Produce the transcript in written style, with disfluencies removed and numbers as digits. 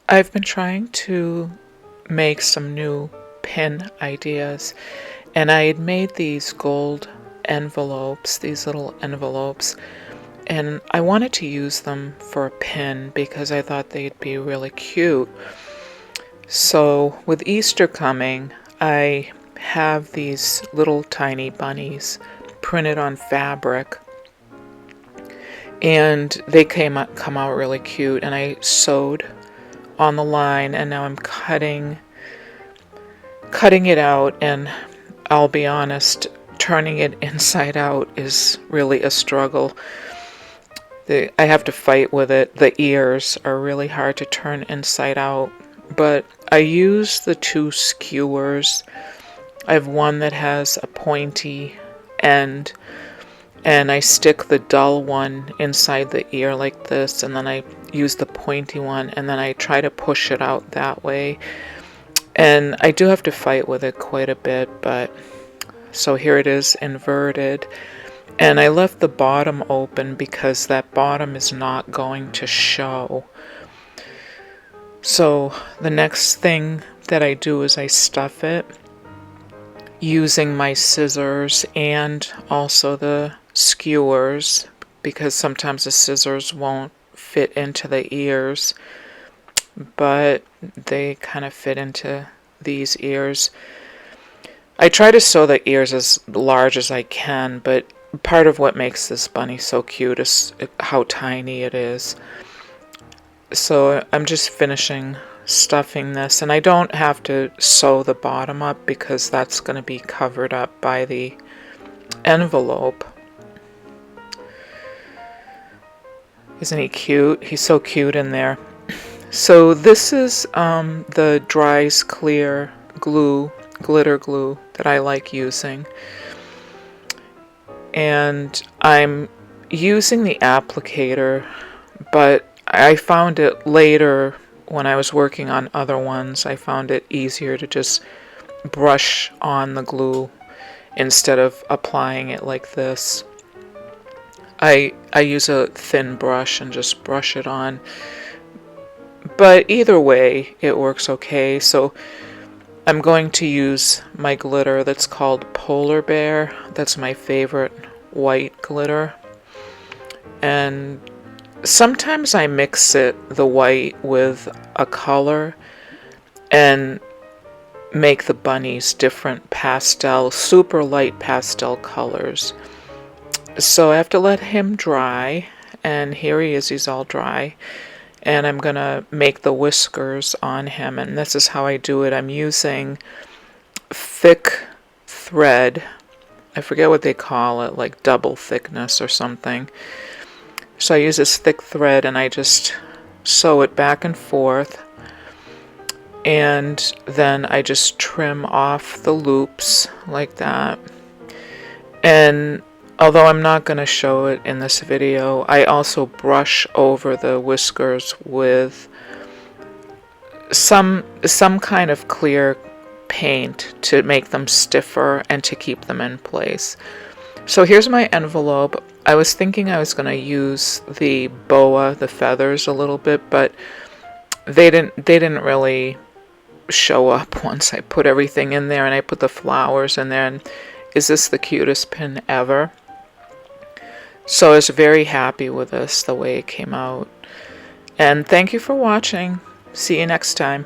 I've been trying to make some new pin ideas, and I had made these gold envelopes, these little envelopes, and I wanted to use them for a pin because I thought they'd be really cute. So with Easter coming, I have these little tiny bunnies printed on fabric, and they come out really cute, and I sewed on the line, and now I'm cutting it out, and I'll be honest, turning it inside out is really a struggle. I have to fight with it. The ears are really hard to turn inside out, but I use the two skewers. I have one that has a pointy end, and I stick the dull one inside the ear like this, and then I use the pointy one, and then I try to push it out that way. And I do have to fight with it quite a bit, but so here it is inverted. And I left the bottom open because that bottom is not going to show. So the next thing that I do is I stuff it using my scissors and also the skewers, because sometimes the scissors won't fit into the ears, but they kind of fit into these ears. I try to sew the ears as large as I can, but part of what makes this bunny so cute is how tiny it is. So I'm just finishing stuffing this, and I don't have to sew the bottom up because that's going to be covered up by the envelope. Isn't he cute? He's so cute in there. So this is the Dries Clear glue, glitter glue that I like using. And I'm using the applicator, but I found it later when I was working on other ones, I found it easier to just brush on the glue instead of applying it like this. I use a thin brush and just brush it on. But either way, it works okay. So I'm going to use my glitter that's called Polar Bear. That's my favorite white glitter. And sometimes I mix the white with a color and make the bunnies different pastel, super light pastel colors. So I have to let him dry, and here he is, he's all dry. And I'm going to make the whiskers on him, and this is how I do it. I'm using thick thread. I forget what they call it, like double thickness or something. So I use this thick thread, and I just sew it back and forth. And then I just trim off the loops like that. And although I'm not going to show it in this video, I also brush over the whiskers with some kind of clear paint to make them stiffer and to keep them in place. So here's my envelope. I was thinking I was going to use the boa, the feathers, a little bit, but they didn't really show up once I put everything in there, and I put the flowers in there. And is this the cutest pin ever? So I was very happy with this, the way it came out. And thank you for watching. See you next time.